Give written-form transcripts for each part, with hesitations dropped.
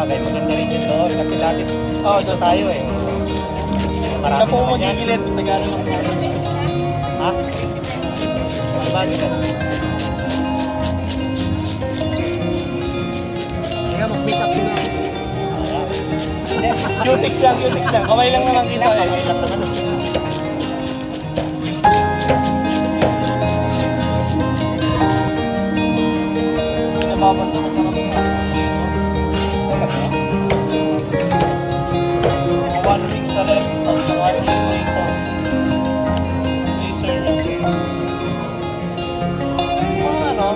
Bagay, maganda rin yun doon. Kasi dati, doon tayo eh. Siya po magigilid. Nagano ng oras. Ha? Bagay ka. Sige, mag-meet up sila. Cutix lang. Kamay lang naman kita eh. Kamay lang naman. Nababanda masarap na. 1 week sa rest. Tapos sa 1 week ito. Laser lang. Ano?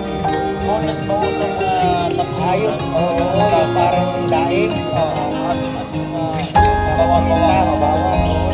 Bonus bawas ang mga tapos. Ayun. Oo, parang daing. Asim-asim na mabawa.